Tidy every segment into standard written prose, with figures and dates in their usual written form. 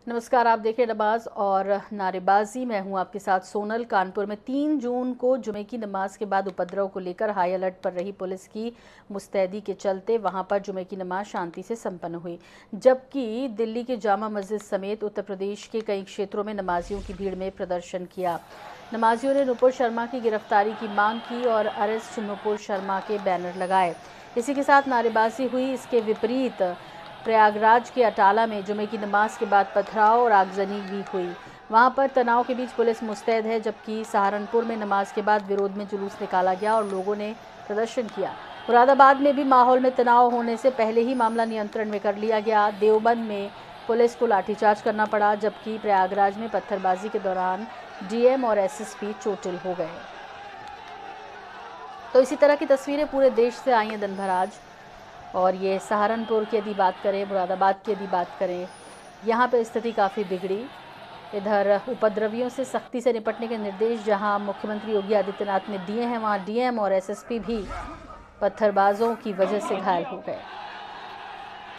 नमस्कार, आप देख रहे हैं नमाज और नारेबाजी। मैं हूं आपके साथ सोनल। कानपुर में 3 जून को जुमे की नमाज के बाद उपद्रव को लेकर हाई अलर्ट पर रही पुलिस की मुस्तैदी के चलते वहां पर जुमे की नमाज शांति से संपन्न हुई, जबकि दिल्ली के जामा मस्जिद समेत उत्तर प्रदेश के कई क्षेत्रों में नमाजियों की भीड़ में प्रदर्शन किया। नमाजियों ने नुपुर शर्मा की गिरफ्तारी की मांग की और अरेस्ट नुपुर शर्मा के बैनर लगाए। इसी के साथ नारेबाजी हुई। इसके विपरीत प्रयागराज के अटाला में जुमे की नमाज के बाद पथराव और आगजनी भी हुई। वहां पर तनाव के बीच पुलिस मुस्तैद है, जबकि सहारनपुर में नमाज के बाद विरोध में जुलूस निकाला गया और लोगों ने प्रदर्शन किया। मुरादाबाद में भी माहौल में तनाव होने से पहले ही मामला नियंत्रण में कर लिया गया। देवबंद में पुलिस को लाठीचार्ज करना पड़ा, जबकि प्रयागराज में पत्थरबाजी के दौरान डीएम और एसएसपी चोटिल हो गए। तो इसी तरह की तस्वीरें पूरे देश से आई हैं दिन भर आज। और ये सहारनपुर की यदि बात करें, मुरादाबाद की यदि बात करें, यहाँ पे स्थिति काफ़ी बिगड़ी। इधर उपद्रवियों से सख्ती से निपटने के निर्देश जहाँ मुख्यमंत्री योगी आदित्यनाथ ने दिए हैं, वहाँ डीएम और एसएसपी भी पत्थरबाजों की वजह से घायल हो गए।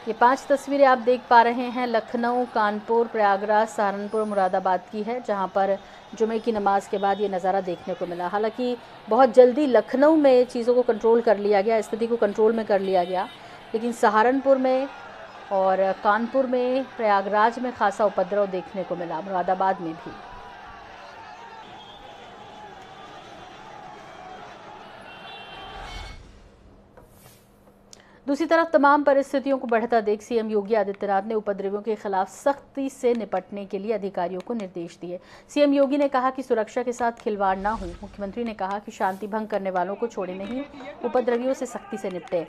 ये 5 तस्वीरें आप देख पा रहे हैं लखनऊ, कानपुर, प्रयागराज, सहारनपुर, मुरादाबाद की है, जहां पर जुमे की नमाज के बाद ये नज़ारा देखने को मिला। हालांकि बहुत जल्दी लखनऊ में चीज़ों को कंट्रोल कर लिया गया, स्थिति को कंट्रोल में कर लिया गया, लेकिन सहारनपुर में और कानपुर में, प्रयागराज में खासा उपद्रव देखने को मिला, मुरादाबाद में भी। दूसरी तरफ तमाम परिस्थितियों को बढ़ता देख सीएम योगी आदित्यनाथ ने उपद्रवियों के खिलाफ सख्ती से निपटने के लिए अधिकारियों को निर्देश दिए। सीएम योगी ने कहा कि सुरक्षा के साथ खिलवाड़ ना हो। मुख्यमंत्री ने कहा कि शांति भंग करने वालों को छोड़े नहीं, उपद्रवियों से सख्ती से निपटे।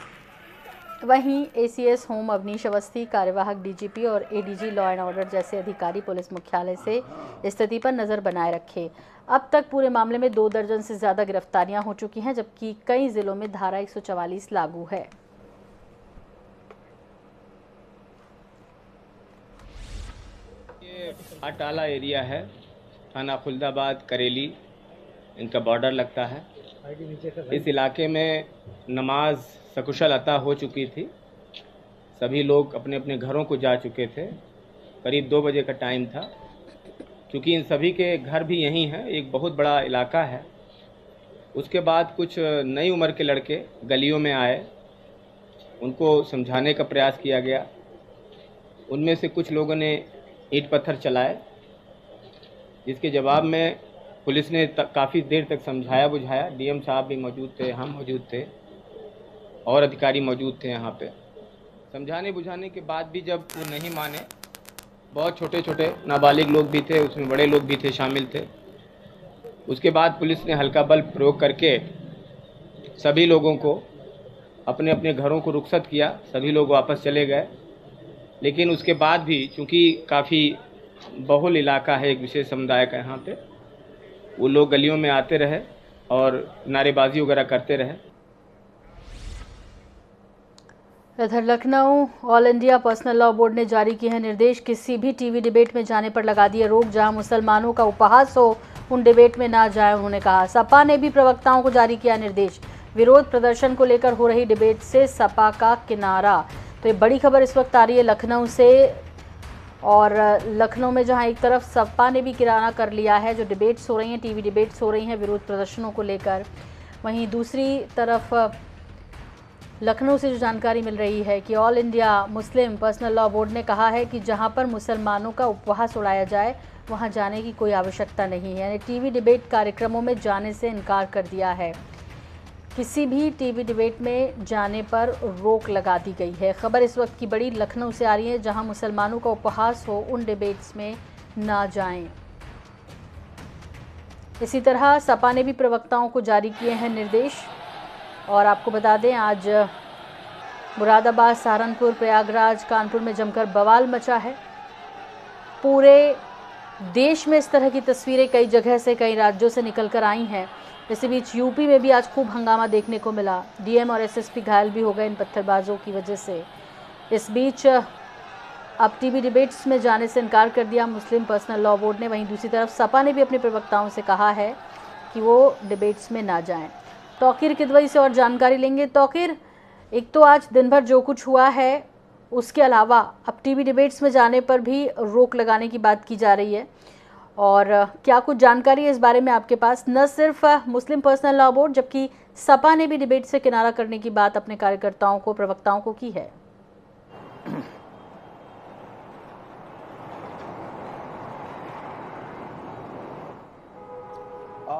वहीं एसीएस होम अवनीश अवस्थी, कार्यवाहक डीजीपी और एडीजी लॉ एंड ऑर्डर जैसे अधिकारी पुलिस मुख्यालय से स्थिति पर नजर बनाए रखे। अब तक पूरे मामले में 2 दर्जन से ज्यादा गिरफ्तारियां हो चुकी हैं, जबकि कई जिलों में धारा 144 लागू है। अटाला एरिया है, थाना खुलदाबाद, करेली, इनका बॉर्डर लगता है। इस इलाके में नमाज सकुशल अता हो चुकी थी। सभी लोग अपने अपने घरों को जा चुके थे। करीब 2 बजे का टाइम था। क्योंकि इन सभी के घर भी यहीं हैं, एक बहुत बड़ा इलाका है। उसके बाद कुछ नई उम्र के लड़के गलियों में आए, उनको समझाने का प्रयास किया गया। उनमें से कुछ लोगों ने ईंट पत्थर चलाए, जिसके जवाब में पुलिस ने काफ़ी देर तक समझाया बुझाया। डीएम साहब भी मौजूद थे, हम मौजूद थे और अधिकारी मौजूद थे यहाँ पे। समझाने बुझाने के बाद भी जब वो नहीं माने, बहुत छोटे छोटे नाबालिग लोग भी थे, उसमें बड़े लोग भी थे, शामिल थे। उसके बाद पुलिस ने हल्का बल प्रयोग करके सभी लोगों को अपने अपने घरों को रुखसत किया। सभी लोग वापस चले गए। लेकिन उसके बाद भी चूँकि काफ़ी बहुल इलाका है, एक विशेष समुदाय का यहाँ पे, वो लोग गलियों में आते रहे और नारेबाजी वगैरह करते रहे। इधर Lucknow all India personal law board ने जारी किए हैं निर्देश। किसी भी टीवी डिबेट में जाने पर लगा दिए रोक। जहां मुसलमानों का उपहास हो, उन डिबेट में ना जाए, उन्होंने कहा। सपा ने भी प्रवक्ताओं को जारी किया निर्देश। विरोध प्रदर्शन को लेकर हो रही डिबेट से सपा का किनारा। तो ये बड़ी खबर इस वक्त आ रही है लखनऊ से। और लखनऊ में जहां एक तरफ सपा ने भी किनारा कर लिया है, जो डिबेट्स हो रही हैं, टीवी डिबेट्स हो रही हैं विरोध प्रदर्शनों को लेकर, वहीं दूसरी तरफ लखनऊ से जो जानकारी मिल रही है कि all India Muslim personal law board ने कहा है कि जहां पर मुसलमानों का उपहास उड़ाया जाए, वहां जाने की कोई आवश्यकता नहीं है। यानी टीवी डिबेट कार्यक्रमों में जाने से इनकार कर दिया है। किसी भी टीवी डिबेट में जाने पर रोक लगा दी गई है। खबर इस वक्त की बड़ी लखनऊ से आ रही है, जहां मुसलमानों का उपहास हो, उन डिबेट्स में ना जाएं। इसी तरह सपा ने भी प्रवक्ताओं को जारी किए हैं निर्देश। और आपको बता दें, आज मुरादाबाद, सहारनपुर, प्रयागराज, कानपुर में जमकर बवाल मचा है। पूरे देश में इस तरह की तस्वीरें कई जगह से, कई राज्यों से निकल कर आई हैं। इसी बीच यूपी में भी आज खूब हंगामा देखने को मिला। डीएम और एसएसपी घायल भी हो गए इन पत्थरबाजों की वजह से। इस बीच अब टीवी डिबेट्स में जाने से इनकार कर दिया मुस्लिम पर्सनल लॉ बोर्ड ने। वहीं दूसरी तरफ सपा ने भी अपने प्रवक्ताओं से कहा है कि वो डिबेट्स में ना जाएं। तौकीर किदवई से और जानकारी लेंगे। तौकीर, एक तो आज दिन भर जो कुछ हुआ है उसके अलावा अब टीवी डिबेट्स में जाने पर भी रोक लगाने की बात की जा रही है। और क्या कुछ जानकारी है इस बारे में आपके पास? न सिर्फ मुस्लिम पर्सनल लॉ बोर्ड जबकि सपा ने भी डिबेट से किनारा करने की बात अपने कार्यकर्ताओं को, प्रवक्ताओं को की है।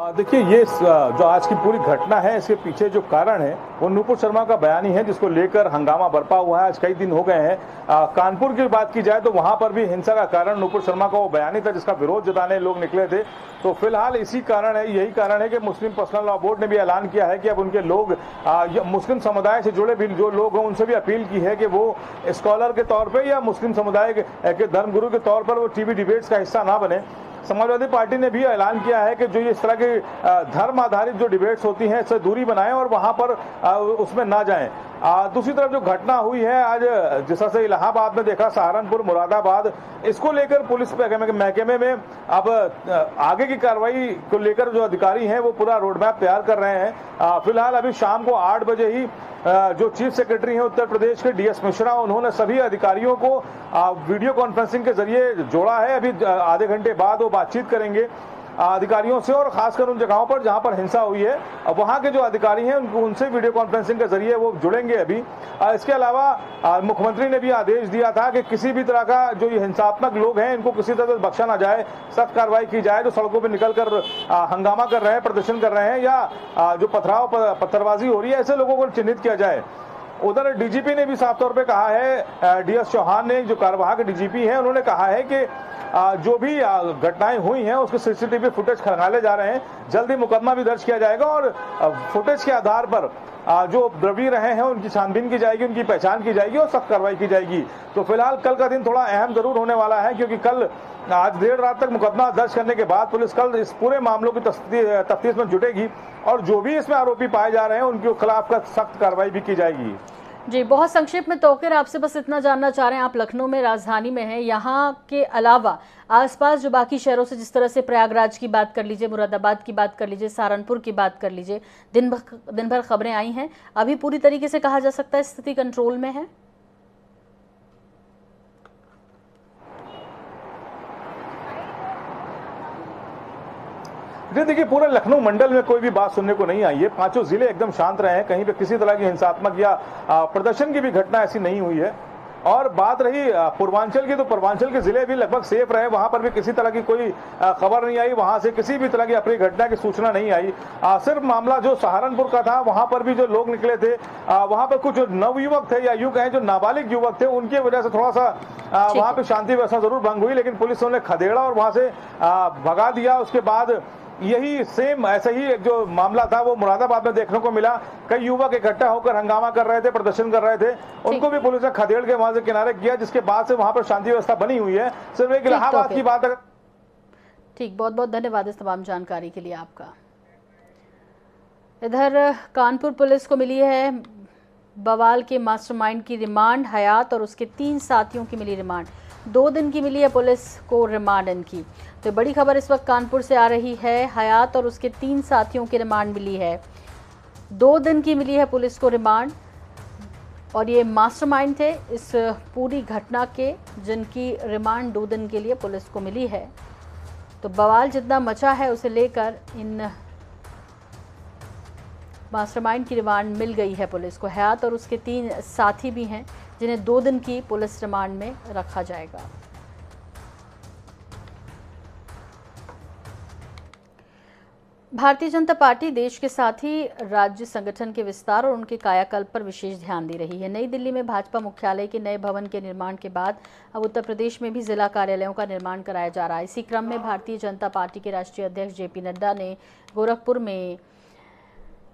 देखिए, ये जो आज की पूरी घटना है, इसके पीछे जो कारण है वो नूपुर शर्मा का बयान ही है, जिसको लेकर हंगामा बरपा हुआ है। आज कई दिन हो गए हैं। कानपुर की बात की जाए तो वहां पर भी हिंसा का कारण नूपुर शर्मा का वो बयान ही था, जिसका विरोध जताने लोग निकले थे। तो फिलहाल यही कारण है कि मुस्लिम पर्सनल लॉ बोर्ड ने भी ऐलान किया है कि अब उनके लोग मुस्लिम समुदाय से जुड़े भी जो लोग हैं उनसे भी अपील की है कि वो स्कॉलर के तौर पर या मुस्लिम समुदाय के धर्मगुरु के तौर पर वो टीवी डिबेट्स का हिस्सा ना बने। समाजवादी पार्टी ने भी ऐलान किया है कि जो ये इस तरह की धर्म आधारित जो डिबेट्स होती हैं इससे दूरी बनाएं और वहां पर उसमें ना जाएं। दूसरी तरफ जो घटना हुई है आज, जैसा से इलाहाबाद में देखा, सहारनपुर, मुरादाबाद, इसको लेकर पुलिस महकमे में अब आगे की कार्रवाई को लेकर जो अधिकारी हैं वो पूरा रोड मैप तैयार कर रहे हैं। फिलहाल अभी शाम को 8 बजे ही जो चीफ सेक्रेटरी हैं उत्तर प्रदेश के DS मिश्रा, उन्होंने सभी अधिकारियों को वीडियो कॉन्फ्रेंसिंग के जरिए जोड़ा है। अभी आधे घंटे बाद वो बातचीत करेंगे अधिकारियों से और खासकर उन जगहों पर जहां पर हिंसा हुई है, वहां के जो अधिकारी हैं उनसे वीडियो कॉन्फ्रेंसिंग के जरिए वो जुड़ेंगे अभी। इसके अलावा मुख्यमंत्री ने भी आदेश दिया था कि किसी भी तरह का जो ये हिंसात्मक लोग हैं इनको किसी तरह से बख्शा ना जाए, सख्त कार्रवाई की जाए। जो सड़कों पर निकलकर हंगामा कर रहे हैं, प्रदर्शन कर रहे हैं या जो पत्थरबाजी हो रही है, ऐसे लोगों को चिन्हित किया जाए। उधर DGP ने भी साफ तौर पे कहा है, DS चौहान ने, जो कार्यवाहक DGP हैं, उन्होंने कहा है कि जो भी घटनाएं हुई हैं उसके CCTV फुटेज खंगाले जा रहे हैं, जल्दी मुकदमा भी दर्ज किया जाएगा और फुटेज के आधार पर जो द्रवी रहे हैं उनकी छानबीन की जाएगी, उनकी पहचान की जाएगी और सख्त कार्रवाई की जाएगी। तो फिलहाल कल का दिन थोड़ा अहम जरूर होने वाला है, क्योंकि कल आज देर रात तक मुकदमा दर्ज करने के बाद पुलिस कल इस पूरे मामलों की तफ्तीश में जुटेगी और जो भी इसमें आरोपी पाए जा रहे हैं उनके खिलाफ सख्त कार्रवाई भी की जाएगी। जी, बहुत संक्षेप में तौकीर आपसे बस इतना जानना चाह रहे हैं, आप लखनऊ में, राजधानी में हैं, यहाँ के अलावा आसपास जो बाकी शहरों से, जिस तरह से प्रयागराज की बात कर लीजिए, मुरादाबाद की बात कर लीजिए, सहारनपुर की बात कर लीजिए, दिन भर खबरें आई हैं, अभी पूरी तरीके से कहा जा सकता है स्थिति कंट्रोल में है? देखिए, पूरे लखनऊ मंडल में कोई भी बात सुनने को नहीं आई है। पांचों जिले एकदम शांत रहे हैं, कहीं पे किसी तरह की हिंसात्मक या प्रदर्शन की भी घटना ऐसी नहीं हुई है। और बात रही पूर्वांचल की, तो पूर्वांचल के जिले भी लगभग सेफ रहे, वहां पर भी किसी तरह की कोई खबर नहीं आई, वहां से किसी भी तरह की अपनी घटना की सूचना नहीं आई। सिर्फ मामला जो सहारनपुर का था, वहां पर भी जो लोग निकले थे, वहां पर कुछ नवयुवक थे या यूं कहें जो नाबालिग युवक थे, उनकी वजह से थोड़ा सा वहां पर शांति व्यवस्था जरूर भंग हुई, लेकिन पुलिस ने खदेड़ा और वहां से भगा दिया। उसके बाद यही सेम ऐसा ही जो मामला था वो मुरादाबाद में देखने को मिला। कई युवक इकट्ठा होकर हंगामा कर रहे थे, प्रदर्शन कर रहे थे, उनको भी पुलिस ने खदेड़ के वहां से किनारे किया, जिसके बाद से वहां पर शांति व्यवस्था बनी हुई है। सिर्फ एक इलाहाबाद की बात है। ठीक, बहुत बहुत धन्यवाद इस तमाम जानकारी के लिए आपका। इधर कानपुर पुलिस को मिली है बवाल के मास्टरमाइंड की रिमांड, हयात और उसके 3 साथियों की मिली रिमांड। 2 दिन की मिली है पुलिस को रिमांड इनकी। तो बड़ी खबर इस वक्त कानपुर से आ रही है, हयात और उसके 3 साथियों की रिमांड मिली है। 2 दिन की मिली है पुलिस को रिमांड और ये मास्टरमाइंड थे इस पूरी घटना के, जिनकी रिमांड 2 दिन के लिए पुलिस को मिली है। तो बवाल जितना मचा है उसे लेकर इन मास्टरमाइंड की रिमांड मिल गई है पुलिस को। हयात और उसके 3 साथी भी हैं जिन्हें 2 दिन की पुलिस रिमांड में रखा जाएगा। भारतीय जनता पार्टी देश के साथ ही राज्य संगठन के विस्तार और उनके कायाकल्प पर विशेष ध्यान दे रही है। नई दिल्ली में भाजपा मुख्यालय के नए भवन के निर्माण के बाद अब उत्तर प्रदेश में भी जिला कार्यालयों का निर्माण कराया जा रहा है। इसी क्रम में भारतीय जनता पार्टी के राष्ट्रीय अध्यक्ष JP नड्डा ने गोरखपुर में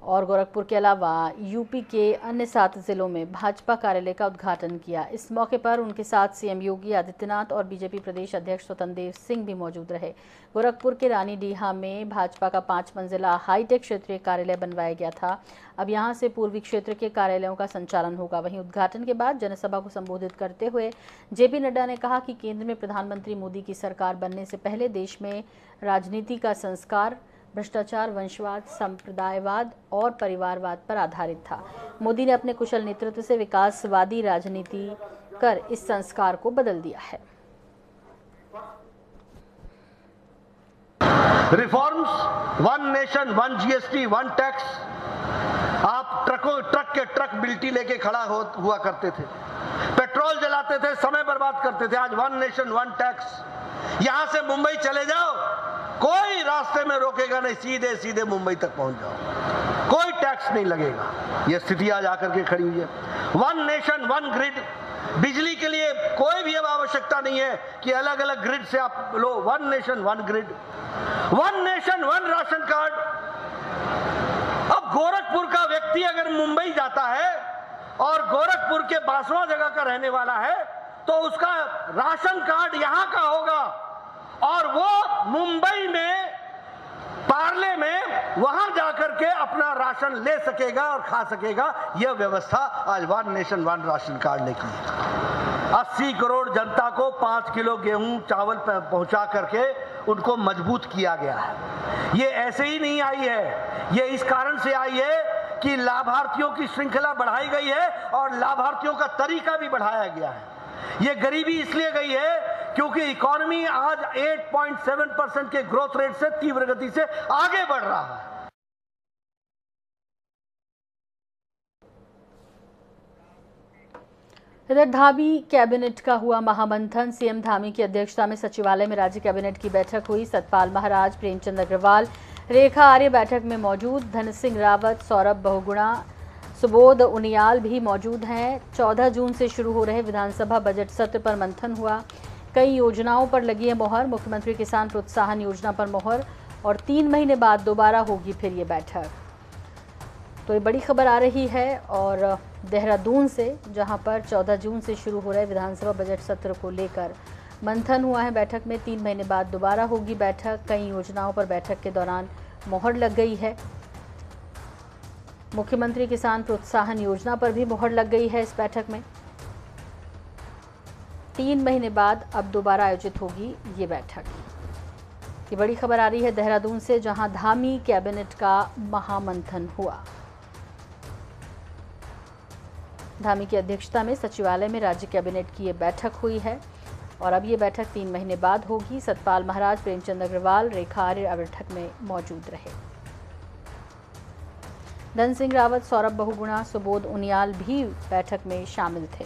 और गोरखपुर के अलावा यूपी के अन्य 7 जिलों में भाजपा कार्यालय का उद्घाटन किया। इस मौके पर उनके साथ CM योगी आदित्यनाथ और बीजेपी प्रदेश अध्यक्ष स्वतंत्र देव सिंह भी मौजूद रहे। गोरखपुर के रानीडीहा में भाजपा का 5 मंजिला हाईटेक क्षेत्रीय कार्यालय बनवाया गया था। अब यहां से पूर्वी क्षेत्र के कार्यालयों का संचालन होगा। वहीं उद्घाटन के बाद जनसभा को संबोधित करते हुए JP नड्डा ने कहा कि केंद्र में प्रधानमंत्री मोदी की सरकार बनने से पहले देश में राजनीति का संस्कार भ्रष्टाचार, वंशवाद, संप्रदायवाद और परिवारवाद पर आधारित था। मोदी ने अपने कुशल नेतृत्व से विकासवादी राजनीति कर इस संस्कार को बदल दिया है। Reforms, one nation, one GST, one tax. आप ट्रक के ट्रक बिल्टी लेके खड़ा हुआ करते थे, पेट्रोल जलाते थे, समय बर्बाद करते थे। आज वन नेशन, वन टैक्स। यहां से मुंबई चले जाओ, कोई रास्ते में रोकेगा नहीं, सीधे सीधे मुंबई तक पहुंच जाओ, कोई टैक्स नहीं लगेगा। यह स्थिति आज आकर के खड़ी हुई है। One nation, one grid. बिजली के लिए कोई भी अब आवश्यकता नहीं है कि अलग अलग ग्रिड से आप लो। One nation, one grid. One nation, one ration card. अब गोरखपुर का व्यक्ति अगर मुंबई जाता है और गोरखपुर के बासवा जगह का रहने वाला है तो उसका राशन कार्ड यहां का होगा और वो मुंबई में पार्ले में वहां जाकर के अपना राशन ले सकेगा और खा सकेगा। यह व्यवस्था आज one nation, one ration card ने की है। 80 करोड़ जनता को 5 किलो गेहूं चावल पहुंचा करके उनको मजबूत किया गया है। ये ऐसे ही नहीं आई है, ये इस कारण से आई है कि लाभार्थियों की श्रृंखला बढ़ाई गई है और लाभार्थियों का तरीका भी बढ़ाया गया है। ये गरीबी इसलिए गई है क्योंकि इकोनॉमी आज 8.7% के ग्रोथ रेट से तीव्र गति से आगे बढ़ रहा है। इधर धामी कैबिनेट का हुआ महामंथन। सीएम धामी की अध्यक्षता में सचिवालय में राज्य कैबिनेट की बैठक हुई। सतपाल महाराज, प्रेमचंद अग्रवाल, रेखा आर्य बैठक में मौजूद। धन सिंह रावत, सौरभ बहुगुणा, सुबोध उनियाल भी मौजूद हैं। 14 जून से शुरू हो रहे विधानसभा बजट सत्र पर मंथन हुआ। कई योजनाओं पर लगी है मोहर। मुख्यमंत्री किसान प्रोत्साहन योजना पर मोहर और 3 महीने बाद दोबारा होगी फिर ये बैठक। तो ये बड़ी खबर आ रही है और देहरादून से, जहां पर 14 जून से शुरू हो रहे विधानसभा बजट सत्र को लेकर मंथन हुआ है। बैठक में 3 महीने बाद दोबारा होगी बैठक। कई योजनाओं पर बैठक के दौरान मोहर लग गई है। मुख्यमंत्री किसान प्रोत्साहन योजना पर भी मोहर लग गई है इस बैठक में। 3 महीने बाद अब दोबारा आयोजित होगी ये बैठक। ये बड़ी खबर आ रही है देहरादून से, जहां धामी कैबिनेट का महामंथन हुआ। धामी की अध्यक्षता में सचिवालय में राज्य कैबिनेट की ये बैठक हुई है और अब ये बैठक 3 महीने बाद होगी। सतपाल महाराज, प्रेमचंद अग्रवाल, रेखा आर्य बैठक में मौजूद रहे। धन सिंह रावत, सौरभ बहुगुणा, सुबोध उनियाल भी बैठक में शामिल थे।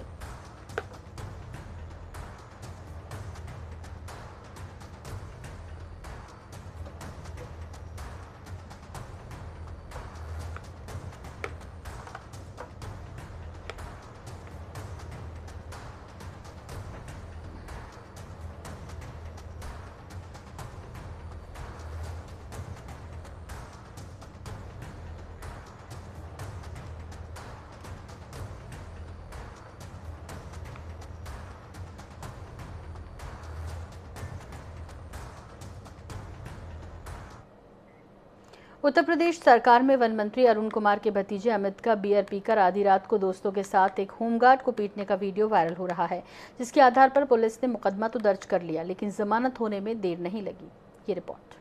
उत्तर प्रदेश सरकार में वन मंत्री अरुण कुमार के भतीजे अमित का बियर पीकर आधी रात को दोस्तों के साथ एक होमगार्ड को पीटने का वीडियो वायरल हो रहा है, जिसके आधार पर पुलिस ने मुकदमा तो दर्ज कर लिया, लेकिन जमानत होने में देर नहीं लगी। ये रिपोर्ट।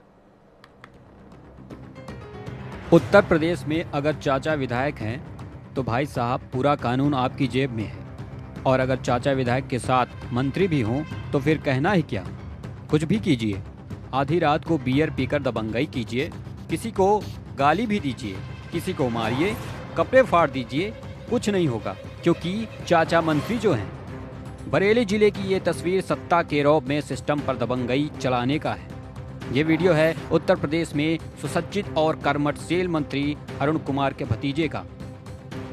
उत्तर प्रदेश में अगर चाचा विधायक हैं तो भाई साहब पूरा कानून आपकी जेब में है, और अगर चाचा विधायक के साथ मंत्री भी हों तो फिर कहना ही क्या। कुछ भी कीजिए, आधी रात को बियर पीकर दबंगई कीजिए, किसी को गाली भी दीजिए, किसी को मारिए, कपड़े फाड़ दीजिए, कुछ नहीं होगा, क्योंकि चाचा मंत्री जो हैं। बरेली जिले की ये तस्वीर सत्ता के रौब में सिस्टम पर दबंगई चलाने का है। ये वीडियो है उत्तर प्रदेश में सुसज्जित और कर्मठ सेल मंत्री अरुण कुमार के भतीजे का।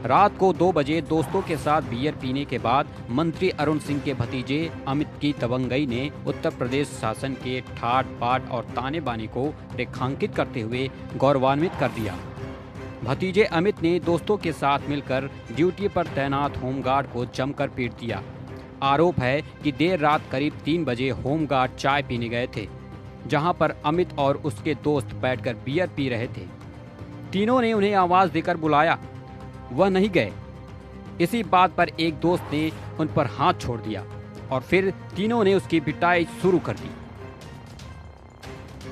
रात को 2 बजे दोस्तों के साथ बियर पीने के बाद मंत्री अरुण सिंह के भतीजे अमित की दबंगई ने उत्तर प्रदेश शासन के ठाट बाट और ताने बाने को रेखांकित करते हुए गौरवान्वित कर दिया। भतीजे अमित ने दोस्तों के साथ मिलकर ड्यूटी पर तैनात होमगार्ड को जमकर पीट दिया। आरोप है कि देर रात करीब 3 बजे होमगार्ड चाय पीने गए थे, जहां पर अमित और उसके दोस्त बैठकर बियर पी रहे थे। तीनों ने उन्हें आवाज देकर बुलाया, वह नहीं गए। इसी बात पर एक दोस्त ने उन पर हाथ छोड़ दिया और फिर तीनों ने उसकी पिटाई शुरू कर दी।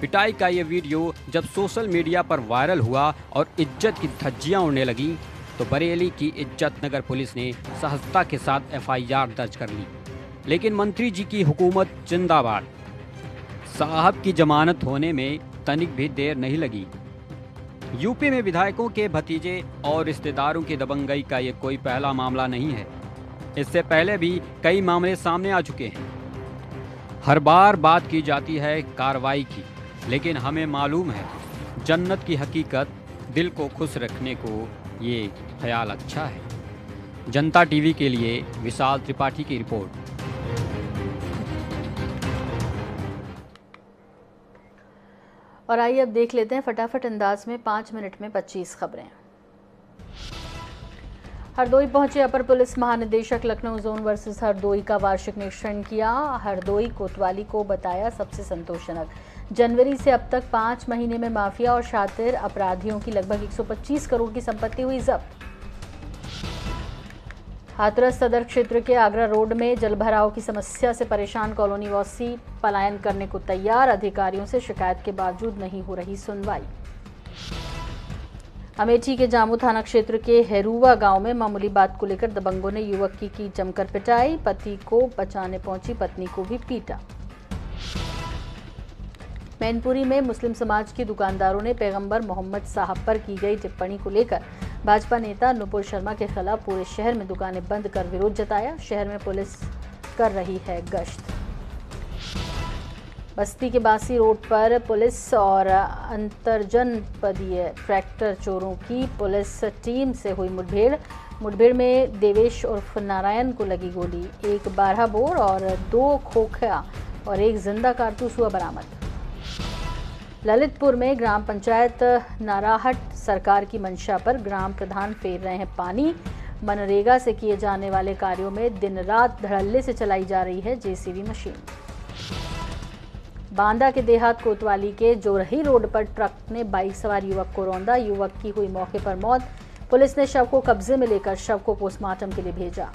पिटाई का यह वीडियो जब सोशल मीडिया पर वायरल हुआ और इज्जत की धज्जियां उड़ने लगी, तो बरेली की इज्जत नगर पुलिस ने सहजता के साथ FIR दर्ज कर ली। लेकिन मंत्री जी की हुकूमत जिंदाबाद। साहब की जमानत होने में तनिक भी देर नहीं लगी। यूपी में विधायकों के भतीजे और रिश्तेदारों की दबंगई का ये कोई पहला मामला नहीं है। इससे पहले भी कई मामले सामने आ चुके हैं। हर बार बात की जाती है कार्रवाई की, लेकिन हमें मालूम है जन्नत की हकीकत दिल को खुश रखने को ये ख्याल अच्छा है। जनता टीवी के लिए विशाल त्रिपाठी की रिपोर्ट। और आइए अब देख लेते हैं फटाफट अंदाज में 5 मिनट में 25 खबरें। हरदोई पहुंचे अपर पुलिस महानिदेशक, लखनऊ जोन वर्सेस हरदोई का वार्षिक निरीक्षण किया। हरदोई कोतवाली को बताया सबसे संतोषजनक। जनवरी से अब तक 5 महीने में माफिया और शातिर अपराधियों की लगभग 125 करोड़ की संपत्ति हुई जब्त। हाथरस सदर क्षेत्र के आगरा रोड में जलभराव की समस्या से परेशान कॉलोनी वासी पलायन करने को तैयार। अधिकारियों से शिकायत के बावजूद नहीं हो रही सुनवाई। अमेठी के जामू थाना क्षेत्र के हेरुवा गांव में मामूली बात को लेकर दबंगों ने युवक की जमकर पिटाई। पति को बचाने पहुंची पत्नी को भी पीटा। मैनपुरी में मुस्लिम समाज के दुकानदारों ने पैगंबर मोहम्मद साहब पर की गई टिप्पणी को लेकर भाजपा नेता नुपुर शर्मा के खिलाफ पूरे शहर में दुकानें बंद कर विरोध जताया। शहर में पुलिस कर रही है गश्त। बस्ती के बासी रोड पर पुलिस और अंतरजनपदीय ट्रैक्टर चोरों की पुलिस टीम से हुई मुठभेड़ में देवेश उर्फ नारायण को लगी गोली। 1 12 बोर और 2 खोखा और 1 जिंदा कारतूस हुआ बरामद। ललितपुर में ग्राम पंचायत नाराहट सरकार की मंशा पर ग्राम प्रधान फेर रहे हैं पानी। मनरेगा से किए जाने वाले कार्यों में दिन रात धड़ल्ले से चलाई जा रही है JCB मशीन। बांदा के देहात कोतवाली के जोरही रोड पर ट्रक ने बाइक सवार युवक को रौंदा। युवक की हुई मौके पर मौत। पुलिस ने शव को कब्जे में लेकर शव को पोस्टमार्टम के लिए भेजा।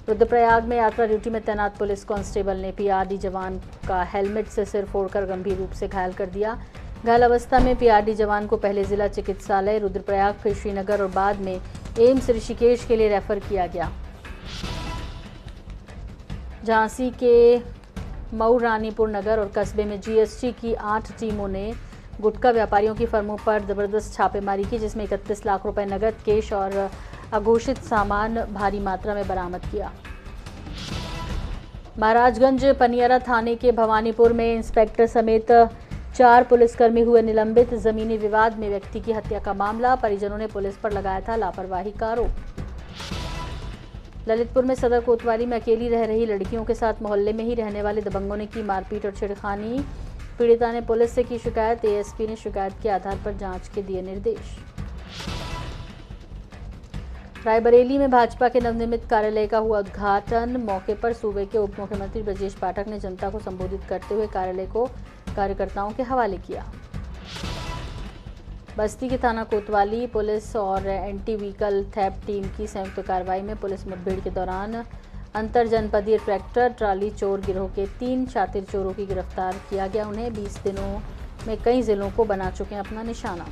रुद्रप्रयाग में यात्रा ड्यूटी में तैनात पुलिस कांस्टेबल ने PRD जवान का हेलमेट से सिर फोड़कर गंभीर रूप से घायल कर दिया। घायल अवस्था में PRD जवान को पहले जिला चिकित्सालय रुद्रप्रयाग, फिर श्रीनगर और बाद में एम्स ऋषिकेश के लिए रेफर किया गया। झांसी के मऊ, रानीपुर नगर और कस्बे में GST की 8 टीमों ने गुटखा व्यापारियों की फर्मों पर जबरदस्त छापेमारी की, जिसमें 31 लाख रुपए नकद, कैश और अघोषित सामान भारी मात्रा में बरामद किया। महाराजगंज पनियारा थाने के भवानीपुर में इंस्पेक्टर समेत 4 पुलिसकर्मी हुए निलंबित। जमीनी विवाद में व्यक्ति की हत्या का मामला। परिजनों ने पुलिस पर लगाया था लापरवाही का आरोप। ललितपुर में सदर कोतवाली में अकेली रह रही लड़कियों के साथ मोहल्ले में ही रहने वाले दबंगों ने की मारपीट और छेड़खानी। पीड़िता ने पुलिस से की शिकायत। ASP ने शिकायत के आधार पर जांच के दिए निर्देश। रायबरेली में भाजपा के नवनिर्मित कार्यालय का हुआ उद्घाटन। मौके पर सूबे के उप मुख्यमंत्री ब्रजेश पाठक ने जनता को संबोधित करते हुए कार्यालय को कार्यकर्ताओं के हवाले किया। बस्ती के थाना कोतवाली पुलिस और एंटी व्हीकल थेफ्ट टीम की संयुक्त कार्रवाई में पुलिस मुठभेड़ के दौरान अंतर जनपदीय ट्रैक्टर ट्राली चोर गिरोह के 3 शातिर चोरों की गिरफ्तार किया गया। उन्हें 20 दिनों में कई जिलों को बना चुके हैं अपना निशाना।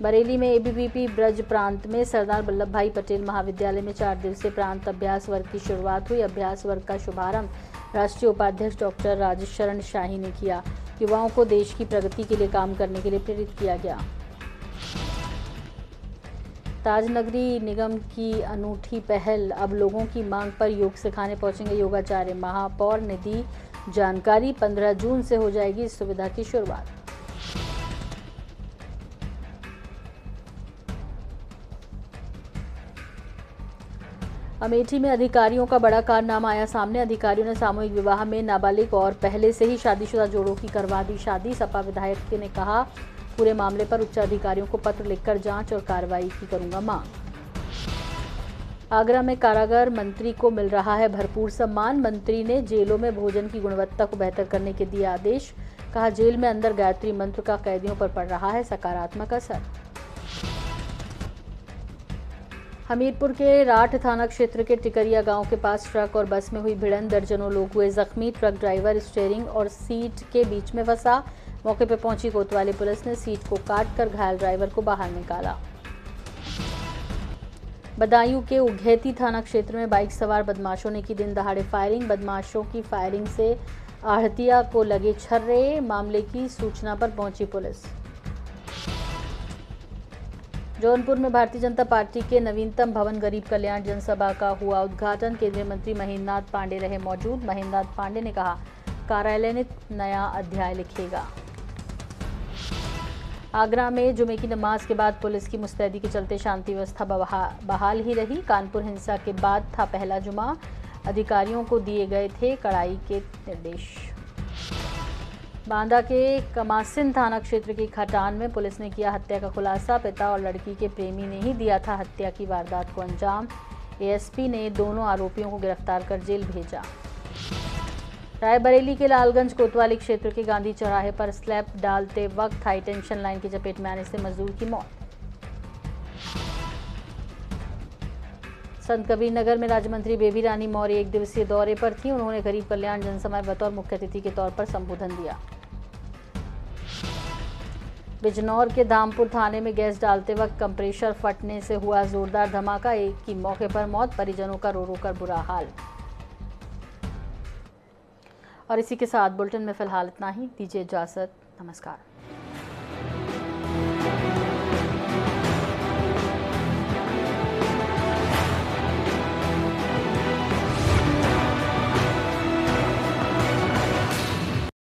बरेली में ABVP ब्रज प्रांत में सरदार वल्लभ भाई पटेल महाविद्यालय में 4 दिवसीय प्रांत अभ्यास वर्ग की शुरुआत हुई। अभ्यास वर्ग का शुभारंभ राष्ट्रीय उपाध्यक्ष डॉक्टर राजशरण शाही ने किया। युवाओं को देश की प्रगति के लिए काम करने के लिए प्रेरित किया गया। ताजनगरी निगम की अनूठी पहल, अब लोगों की मांग पर योग सिखाने पहुंचेंगे योगाचार्य। महापौर ने दी जानकारी। 15 जून से हो जाएगी इस सुविधा की शुरुआत। अमेठी में अधिकारियों का बड़ा कारनामा आया सामने। अधिकारियों ने सामूहिक विवाह में नाबालिग और पहले से ही शादीशुदा जोड़ों की करवा दी शादी। सपा विधायक ने कहा, पूरे मामले पर उच्च अधिकारियों को पत्र लिखकर जांच और कार्रवाई की करूंगा मांग। आगरा में कारागार मंत्री को मिल रहा है भरपूर सम्मान। मंत्री ने जेलों में भोजन की गुणवत्ता को बेहतर करने के दिए आदेश। कहा, जेल में अंदर गायत्री मंत्र का कैदियों पर पड़ रहा है सकारात्मक असर। हमीरपुर के राठ थाना क्षेत्र के टिकरिया गांव के पास ट्रक और बस में हुई भिड़ंत, दर्जनों लोग हुए जख्मी। ट्रक ड्राइवर स्टीयरिंग और सीट के बीच में फंसा। मौके पर पहुंची कोतवाली पुलिस ने सीट को काटकर घायल ड्राइवर को बाहर निकाला। बदायूं के उघैती थाना क्षेत्र में बाइक सवार बदमाशों ने की दिन दहाड़े फायरिंग। बदमाशों की फायरिंग से आहतिया को लगे छर्रे। मामले की सूचना पर पहुंची पुलिस। जौनपुर में भारतीय जनता पार्टी के नवीनतम भवन गरीब कल्याण जनसभा का हुआ उद्घाटन। केंद्रीय मंत्री महेंद्रनाथ पांडे रहे मौजूद। महेंद्रनाथ पांडे ने कहा, कार्यालय ने नया अध्याय लिखेगा। आगरा में जुमे की नमाज के बाद पुलिस की मुस्तैदी के चलते शांति व्यवस्था बहाल ही रही। कानपुर हिंसा के बाद था पहला जुमा। अधिकारियों को दिए गए थे कड़ाई के निर्देश। बांदा के कमासिन थाना क्षेत्र की खटान में पुलिस ने किया हत्या का खुलासा। पिता और लड़की के प्रेमी ने ही दिया था हत्या की वारदात को अंजाम। एएसपी ने दोनों आरोपियों को गिरफ्तार कर जेल भेजा। रायबरेली के लालगंज कोतवाली क्षेत्र के गांधी चौराहे पर स्लैब डालते वक्त हाई टेंशन लाइन की चपेट में आने से मजदूर की मौत। संत कबीर नगर में राज्य मंत्री बेबी रानी मौर्य 1 दिवसीय दौरे पर थी। उन्होंने गरीब कल्याण जनसभा में बतौर मुख्य अतिथि के तौर पर संबोधन दिया। बिजनौर के धामपुर थाने में गैस डालते वक्त कंप्रेसर फटने से हुआ जोरदार धमाका। एक की मौके पर मौत, परिजनों का रो रो कर बुरा हाल। और इसी के साथ बुलेटिन में फिलहाल इतना ही। दीजिए इजाजत। नमस्कार।